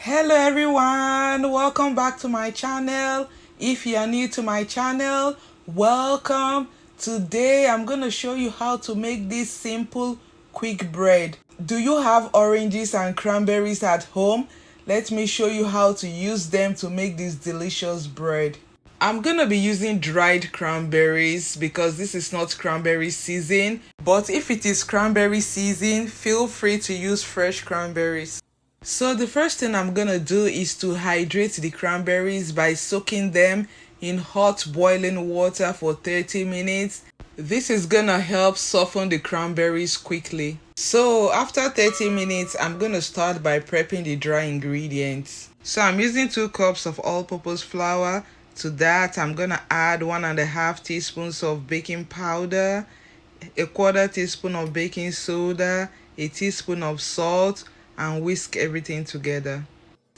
Hello everyone, welcome back to my channel. If you are new to my channel, welcome. Today I'm going to show you how to make this simple quick bread. Do you have oranges and cranberries at home? Let me show you how to use them to make this delicious bread. I'm gonna be using dried cranberries because this is not cranberry season, but if it is cranberry season, feel free to use fresh cranberries. So the first thing I'm gonna do is to hydrate the cranberries by soaking them in hot boiling water for 30 minutes. This is gonna help soften the cranberries quickly. So after 30 minutes, I'm gonna start by prepping the dry ingredients. So I'm using 2 cups of all-purpose flour. To that, I'm gonna add 1.5 teaspoons of baking powder, a 1/4 teaspoon of baking soda, a teaspoon of salt, and whisk everything together.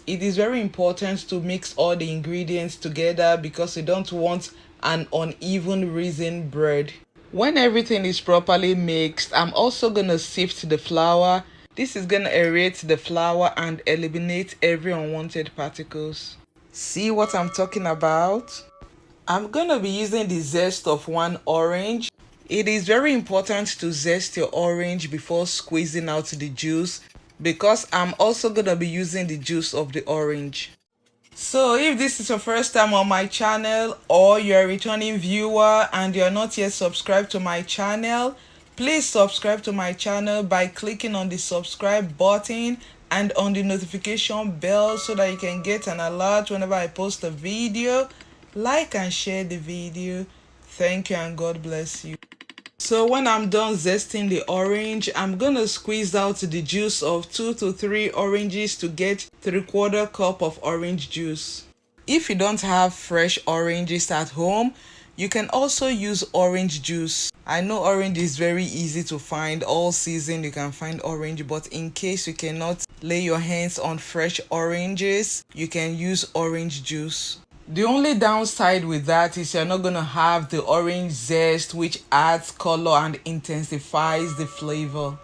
It is very important to mix all the ingredients together because you don't want an uneven raisin bread. When everything is properly mixed, I'm also gonna sift the flour. This is gonna aerate the flour and eliminate every unwanted particles. See what I'm talking about? I'm gonna be using the zest of 1 orange. It is very important to zest your orange before squeezing out the juice because I'm also gonna be using the juice of the orange. So if this is your first time on my channel or you're a returning viewer and you're not yet subscribed to my channel, please subscribe to my channel by clicking on the subscribe button and on the notification bell so that you can get an alert whenever I post a video. Like and share the video. Thank you and God bless you. So when I'm done zesting the orange, I'm gonna squeeze out the juice of 2 to 3 oranges to get 3/4 cup of orange juice. If you don't have fresh oranges at home, you can also use orange juice. I know orange is very easy to find. All season you can find orange, but in case you cannot lay your hands on fresh oranges, you can use orange juice. The only downside with that is you're not going to have the orange zest, which adds color and intensifies the flavor.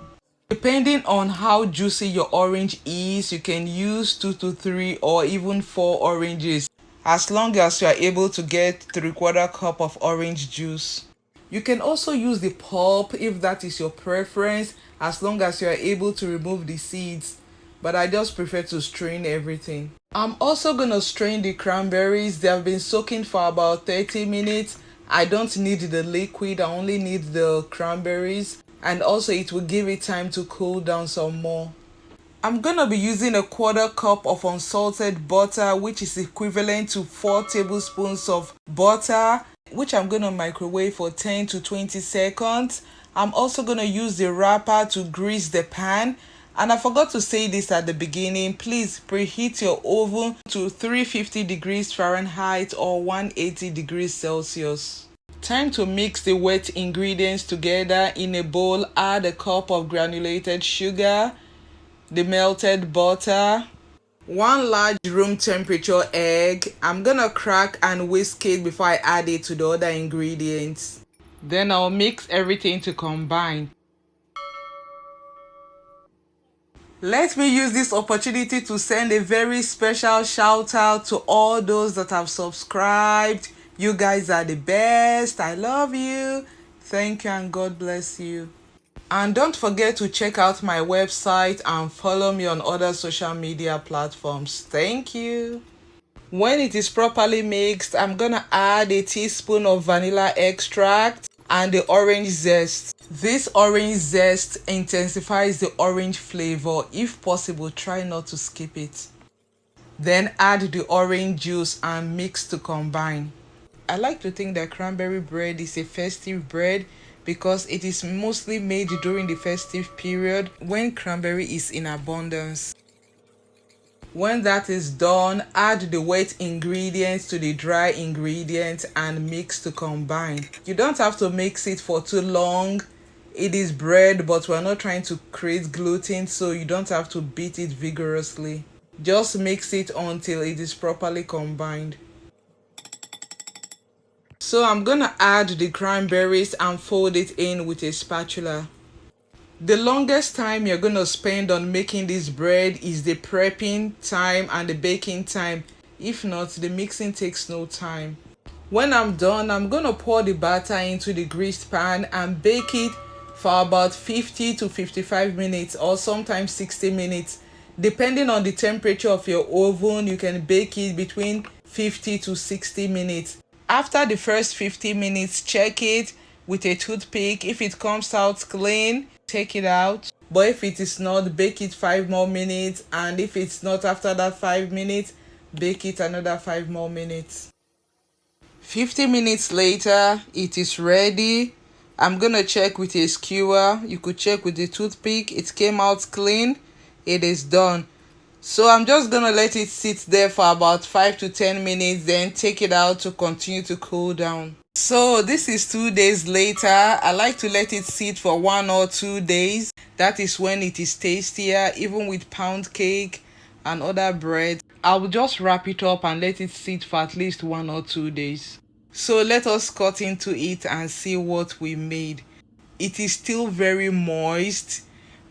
Depending on how juicy your orange is, you can use 2 to 3 or even 4 oranges, as long as you are able to get 3/4 cup of orange juice. You can also use the pulp if that is your preference, as long as you are able to remove the seeds, but I just prefer to strain everything. I'm also gonna strain the cranberries. They have been soaking for about 30 minutes. I don't need the liquid, I only need the cranberries, and also it will give it time to cool down some more. I'm gonna be using a 1/4 cup of unsalted butter, which is equivalent to 4 tablespoons of butter, which I'm gonna microwave for 10 to 20 seconds. I'm also gonna use the wrapper to grease the pan. And I forgot to say this at the beginning, please preheat your oven to 350 degrees Fahrenheit or 180 degrees Celsius. Time to mix the wet ingredients together in a bowl. Add a cup of granulated sugar, the melted butter, 1 large room temperature egg. I'm gonna crack and whisk it before I add it to the other ingredients. Then I'll mix everything to combine. Let me use this opportunity to send a very special shout out to all those that have subscribed. You guys are the best. I love you. Thank you and God bless you. And don't forget to check out my website and follow me on other social media platforms. Thank you. When it is properly mixed, I'm gonna add a teaspoon of vanilla extract and the orange zest. This orange zest intensifies the orange flavor. If possible, try not to skip it. Then add the orange juice and mix to combine. I like to think that cranberry bread is a festive bread because it is mostly made during the festive period when cranberry is in abundance. When that is done, add the wet ingredients to the dry ingredients and mix to combine. You don't have to mix it for too long. It is bread, but we're not trying to create gluten, so you don't have to beat it vigorously. Just mix it until it is properly combined. So I'm gonna add the cranberries and fold it in with a spatula. The longest time you're gonna spend on making this bread is the prepping time and the baking time. If not, the mixing takes no time. When I'm done, I'm gonna pour the batter into the greased pan and bake it for about 50 to 55 minutes or sometimes 60 minutes. Depending on the temperature of your oven, you can bake it between 50 to 60 minutes. After the first 50 minutes, check it with a toothpick. If it comes out clean, take it out. But if it is not, bake it 5 more minutes. And if it's not after that 5 minutes, bake it another 5 more minutes. 50 minutes later, it is ready. I'm gonna check with a skewer. You could check with the toothpick. It came out clean. It is done. So I'm just gonna let it sit there for about 5 to 10 minutes, then take it out to continue to cool down. So this is 2 days later. I like to let it sit for 1 or 2 days. That is when it is tastier, even with pound cake and other bread. I will just wrap it up and let it sit for at least 1 or 2 days. So let us cut into it and see what we made. It is still very moist,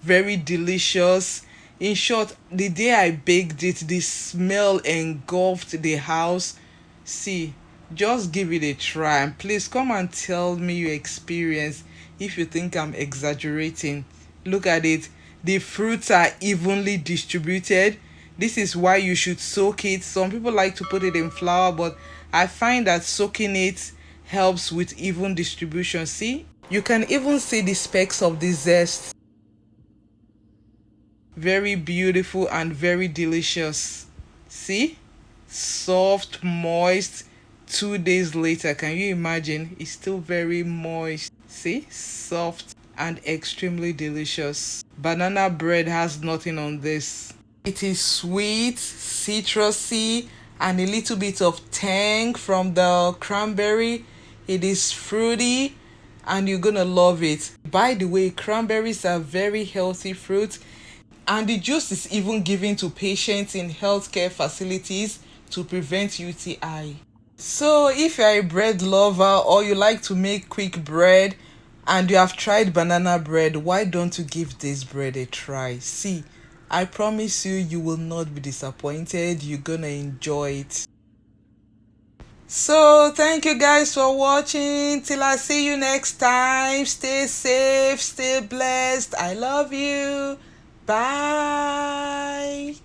very delicious. In short, the day I baked it, the smell engulfed the house. See, just give it a try and please come and tell me your experience if you think I'm exaggerating. Look at it. The fruits are evenly distributed. This is why you should soak it. Some people like to put it in flour, but I find that soaking it helps with even distribution. See, you can even see the specks of the zest. Very beautiful and very delicious. See, soft, moist. 2 days later, can you imagine? It's still very moist. See, soft and extremely delicious. Banana bread has nothing on this. It is sweet, citrusy, and a little bit of tang from the cranberry. It is fruity and you're gonna love it. By the way, cranberries are very healthy fruit, and the juice is even given to patients in healthcare facilities to prevent UTI. So if you're a bread lover or you like to make quick bread and you have tried banana bread, why don't you give this bread a try? See, I promise you, you will not be disappointed. You're gonna enjoy it. So thank you guys for watching. Till I see you next time. Stay safe, stay blessed. I love you. Bye.